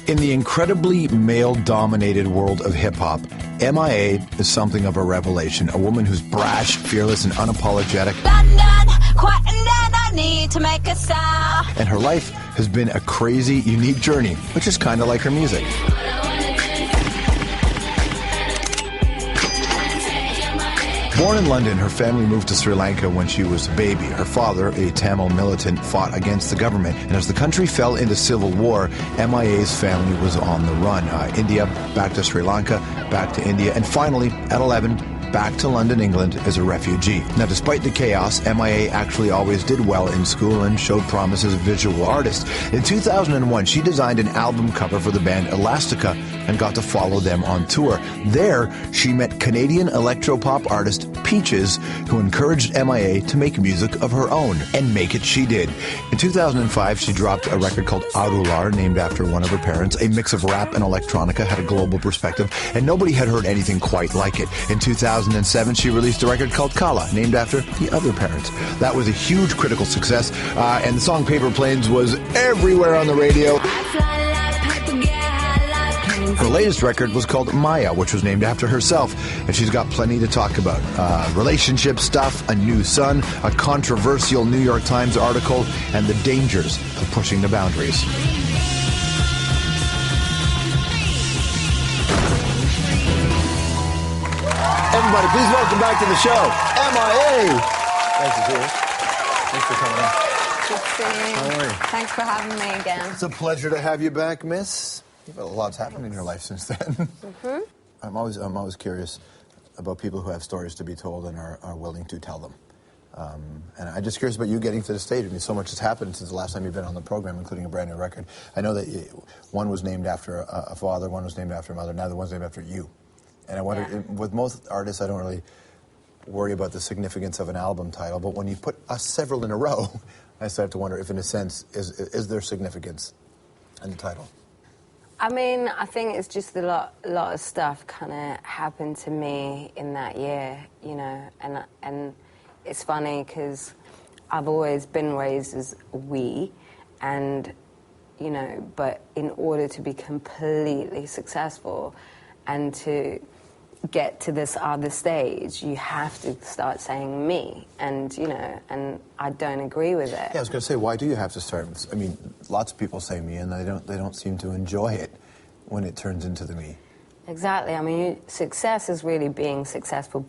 In the incredibly male-dominated world of hip-hop, M.I.A. is something of a revelation. A woman who's brash, fearless, and unapologetic. London, quiet and dead, I need to make a sound. And her life has been a crazy, unique journey, which is kind of like her music. Born in London, her family moved to Sri Lanka when she was a baby. Her father, a Tamil militant, fought against the government. And as the country fell into civil war, M.I.A.'s family was on the run. India, back to Sri Lanka, back to India, and finally, at 11, back to London, England as a refugee. Now, despite the chaos, M.I.A. actually always did well in school and showed promise as a visual artist. In 2001, she designed an album cover for the band Elastica and got to follow them on tour. There, she met Canadian electropop artist Peaches, who encouraged M.I.A. to make music of her own, and make it she did. In 2005, she dropped a record called Arular, named after one of her parents. A mix of rap and electronica, had a global perspective, and nobody had heard anything quite like it. In 2007, she released a record called Kala, named after the other parents. That was a huge critical success, and the song Paper Planes was everywhere on the radio. Her latest record was called M.I.A., which was named after herself, and she's got plenty to talk about. Relationship stuff, a new son, a controversial New York Times article, and the dangers of pushing the boundaries. Everybody, please welcome back to the show, M.I.A. Thanks for being here. Thanks for coming in. Good seeing you. How are you? Thanks for having me again. It's a pleasure to have you back, miss. You've had a lot's happened in your life since then. Mm-hmm. I'm always curious about people who have stories to be told and are willing to tell them. And I'm just curious about you getting to the stage. I mean, so much has happened since the last time you've been on the program, including a brand new record. I know that one was named after a father, one was named after a mother, now the one's named after you. And I wonder, with most artists, I don't really worry about the significance of an album title, but when you put several in a row, I start to wonder if, in a sense, is there significance in the title? I mean, I think it's just a lot of stuff kind of happened to me in that year, you know, and it's funny because I've always been raised as a we, and, you know, but in order to be completely successful and to get to this other stage, you have to start saying me, and, you know, and I don't agree with it. Yeah, I was going to say, why do you have to start with, I mean, lots of people say me, and they don't seem to enjoy it when it turns into the me. Exactly. I mean, success is really being successful.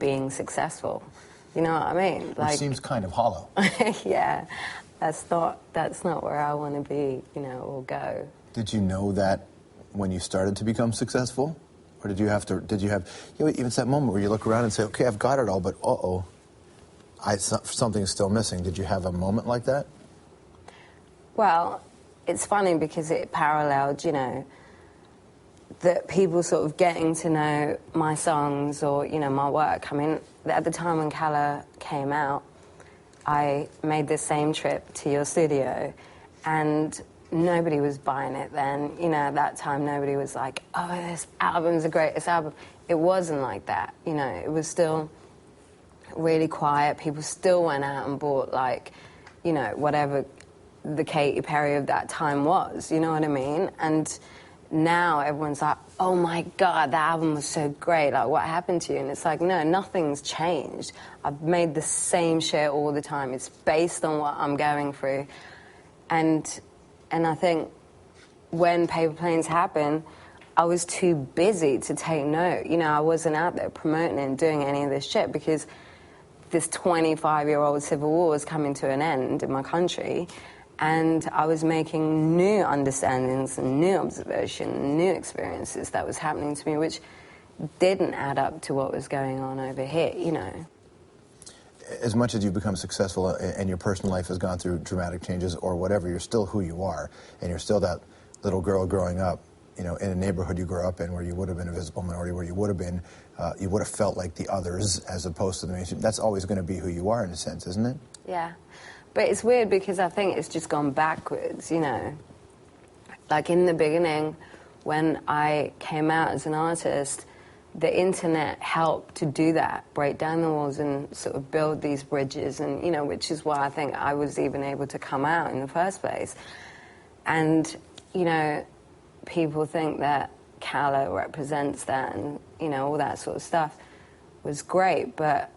You know what I mean? Which seems kind of hollow. Yeah, that's not where I want to be, you know, or go. Did you know that when you started to become successful? Or did you have, you know, even it's that moment where you look around and say, okay, I've got it all, but something's still missing. Did you have a moment like that? Well, it's funny because it paralleled, you know, that people sort of getting to know my songs or, you know, my work. I mean, at the time when Kala came out, I made the same trip to your studio, and nobody was buying it then. You know, at that time, nobody was like, oh, this album's the greatest album. It wasn't like that, you know. It was still really quiet. People still went out and bought, like, you know, whatever the Katy Perry of that time was, you know what I mean? And now everyone's like, oh my God, that album was so great, like, what happened to you? And it's like, no, nothing's changed. I've made the same shit all the time. It's based on what I'm going through. And I think when Paper Planes happened, I was too busy to take note. You know, I wasn't out there promoting and doing any of this shit because this 25-year-old civil war was coming to an end in my country, and I was making new understandings and new observation, and new experiences that was happening to me, which didn't add up to what was going on over here, you know. As much as you've become successful and your personal life has gone through dramatic changes or whatever, you're still who you are, and you're still that little girl growing up, you know, in a neighborhood you grew up in where you would have been a visible minority, where you would have felt like the others as opposed to the mainstream. That's always going to be who you are in a sense, isn't it? Yeah. But it's weird because I think it's just gone backwards, you know. Like in the beginning, when I came out as an artist, the internet helped to do that, break down the walls and sort of build these bridges, and, you know, which is why I think I was even able to come out in the first place. And, you know, people think that Calla represents that and, you know, all that sort of stuff was great. But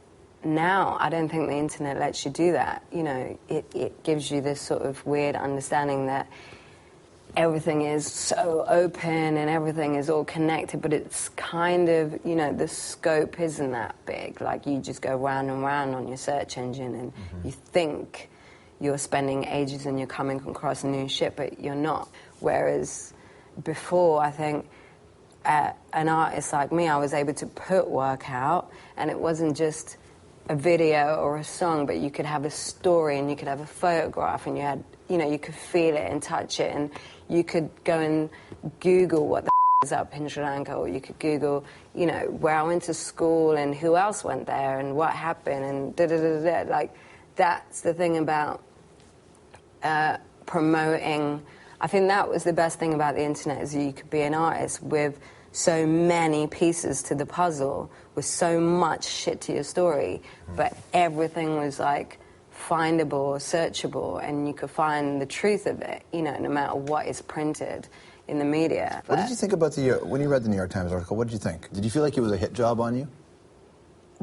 now I don't think the internet lets you do that. You know, it gives you this sort of weird understanding that everything is so open and everything is all connected, but it's kind of, you know, the scope isn't that big. Like, you just go round and round on your search engine and you think you're spending ages and you're coming across new shit, but you're not. Whereas before, I think, an artist like me, I was able to put work out, and it wasn't just a video or a song, but you could have a story and you could have a photograph and you had, you know, you could feel it and touch it, and you could go and Google what the is up in Sri Lanka, or you could Google, you know, where I went to school and who else went there and what happened and da-da-da-da-da. Like, that's the thing about promoting. I think that was the best thing about the internet, is you could be an artist with so many pieces to the puzzle, with so much shit to your story, but everything was like findable, searchable, and you could find the truth of it, you know, no matter what is printed in the media. What did you think about when you read the New York Times article, what did you think? Did you feel like it was a hit job on you?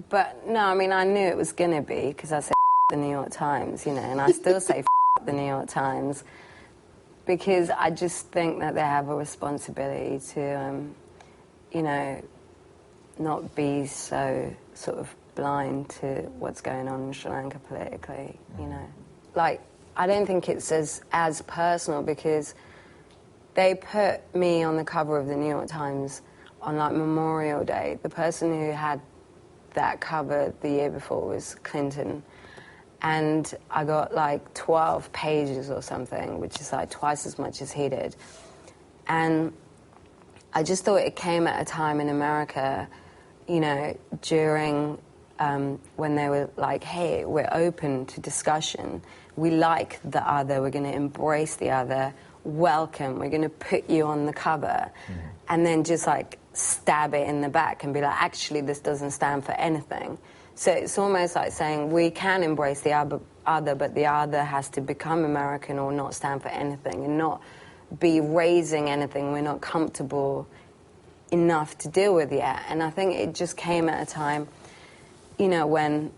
But no, I mean, I knew it was gonna be, because I said the New York Times, you know, and I still say the New York Times, because I just think that they have a responsibility to, you know, not be so sort of blind to what's going on in Sri Lanka politically, you know. Like, I don't think it's as personal, because they put me on the cover of the New York Times on, like, Memorial Day. The person who had that cover the year before was Clinton. And I got, like, 12 pages or something, which is, like, twice as much as he did. And I just thought it came at a time in America, you know, during when they were like, hey, we're open to discussion. We like the other. We're going to embrace the other. Welcome. We're going to put you on the cover. And then just, like, stab it in the back and be like, actually, this doesn't stand for anything. So it's almost like saying we can embrace the other, but the other has to become American or not stand for anything and not be raising anything we're not comfortable enough to deal with yet. And I think it just came at a time, you know, when,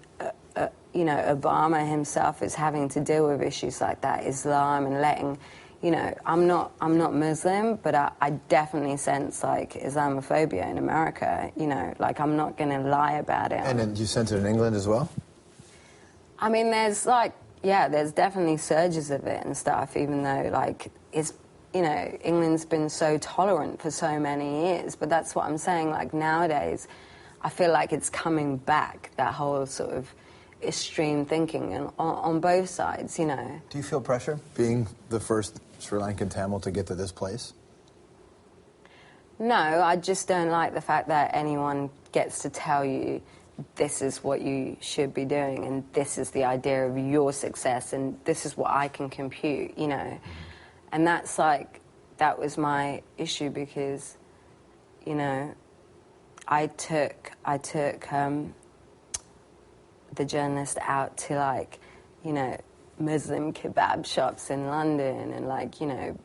you know, Obama himself is having to deal with issues like that, Islam, and letting, you know, I'm not Muslim, but I definitely sense, like, Islamophobia in America, you know, like, I'm not going to lie about it. And then you sense it in England as well? I mean, there's, like, yeah, there's definitely surges of it and stuff, even though, like, it's, you know, England's been so tolerant for so many years, but that's what I'm saying, like, nowadays, I feel like it's coming back, that whole sort of extreme thinking, and on both sides, you know. Do you feel pressure, being the first Sri Lankan Tamil to get to this place? No, I just don't like the fact that anyone gets to tell you this is what you should be doing, and this is the idea of your success, and this is what I can compute, you know. And that's, like, that was my issue, because, you know, I took the journalist out to, like, you know, Muslim kebab shops in London, and, like, you know,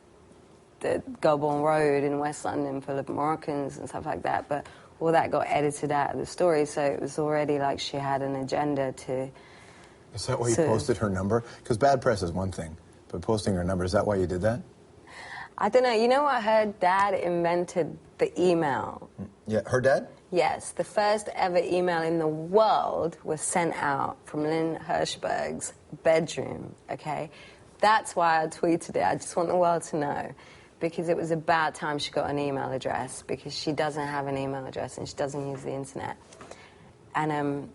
the Gobon Road in West London full of Moroccans and stuff like that. But all that got edited out of the story, so it was already like she had an agenda to... Is that why you posted her number? Because bad press is one thing, but posting her number, is that why you did that? I don't know. You know what? Her dad invented the email. Yeah, her dad? Yes. The first ever email in the world was sent out from Lynn Hirschberg's bedroom, okay? That's why I tweeted it. I just want the world to know, because it was about time she got an email address, because she doesn't have an email address and she doesn't use the internet. And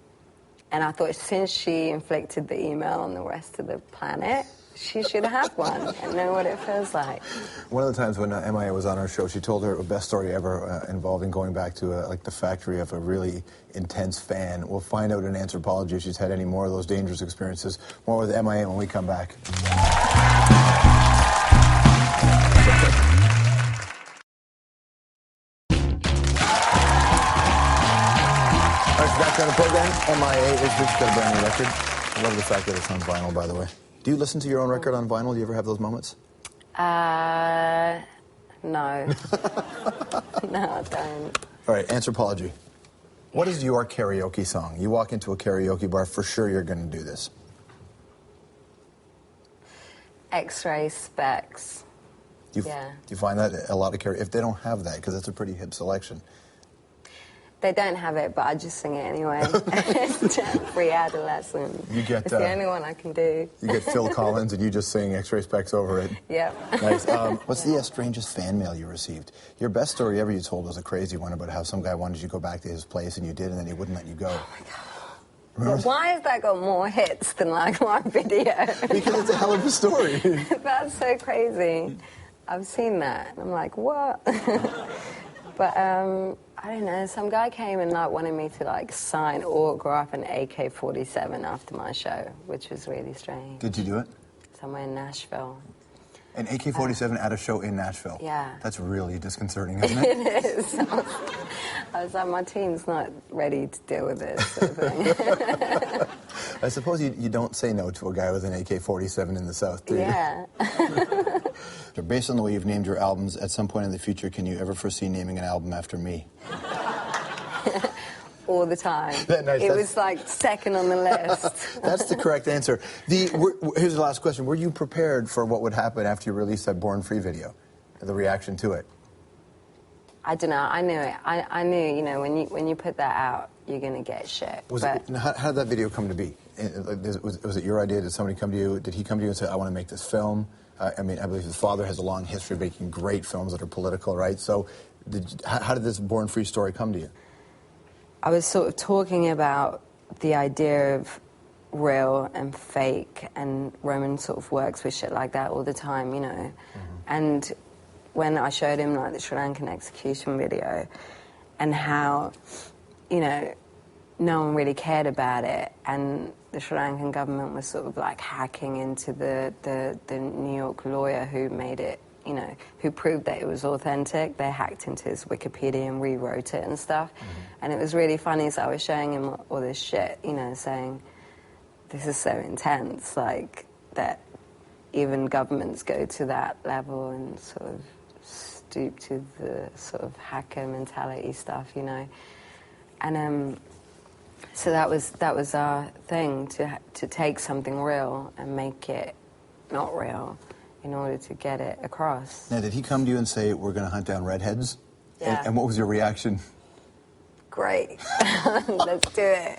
I thought, since she inflicted the email on the rest of the planet, she should have one and know what it feels like. One of the times when M.I.A. was on our show, she told her best story ever involving going back to like the factory of a really intense fan. We'll find out in Anthropology if she's had any more of those dangerous experiences. More with M.I.A. when we come back. All right, so back on the program, M.I.A. is just got a brand new record. I love the fact that it's on vinyl, by the way. Do you listen to your own record on vinyl? Do you ever have those moments? No, No. No, I don't. All right, anthropology. What is your karaoke song? You walk into a karaoke bar, for sure you're going to do this. X-ray specs. Do you find that a lot of karaoke, if they don't have that, because that's a pretty hip selection? They don't have it, but I just sing it anyway. Free adolescent. It's the only one I can do. You get Phil Collins and you just sing X-ray specs over it. Yep. Nice. What's the strangest fan mail you received? Your best story ever you told was a crazy one about how some guy wanted you to go back to his place and you did, and then he wouldn't let you go. Oh, my God. But why has that got more hits than, like, my video? Because it's a hell of a story. That's so crazy. I've seen that, and I'm like, what? But, I don't know, some guy came and, like, wanted me to, like, sign autograph an AK-47 after my show, which was really strange. Did you do it? Somewhere in Nashville. An AK-47 at a show in Nashville? Yeah. That's really disconcerting, isn't it? It is. I was like, my team's not ready to deal with this sort of thing. I suppose you don't say no to a guy with an AK-47 in the South, do you? Yeah. Based on the way you've named your albums, at some point in the future, can you ever foresee naming an album after me? All the time. Nice. It was like second on the list. That's the correct answer. Here's the last question. Were you prepared for what would happen after you released that Born Free video? The reaction to it? I don't know. I knew it. I knew, you know, when you put that out, you're going to get shit. How did that video come to be? Was it your idea? Did somebody come to you? Did he come to you and say, I want to make this film? I mean, I believe his father has a long history of making great films that are political, right? So how did this Born Free story come to you? I was sort of talking about the idea of real and fake, and Roman sort of works with shit like that all the time, you know. Mm-hmm. And when I showed him, like, the Sri Lankan execution video and how, you know, no one really cared about it, and the Sri Lankan government was sort of like hacking into the New York lawyer who made it, you know, who proved that it was authentic. They hacked into his Wikipedia and rewrote it and stuff. Mm-hmm. And it was really funny, so I was showing him all this shit, you know, saying, this is so intense, like, that even governments go to that level and sort of stoop to the sort of hacker mentality stuff, you know. And so that was our thing, to take something real and make it not real in order to get it across. Now, did he come to you and say, we're going to hunt down redheads? Yeah. And what was your reaction? Great. Let's do it.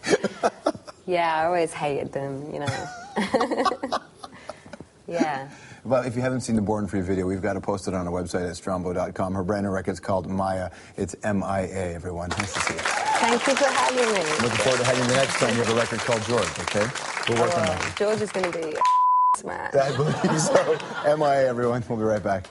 Yeah, I always hated them, you know. Yeah. Well, if you haven't seen the Born Free video, we've got to post it on our website at strombo.com. Her brand new record's called M.I.A. It's M.I.A., everyone. Nice to see you. Thank you for having me. Looking forward to having you next time you have a record called George, okay? We'll work on that. George is going to be smash. I believe so. M.I.A., everyone. We'll be right back.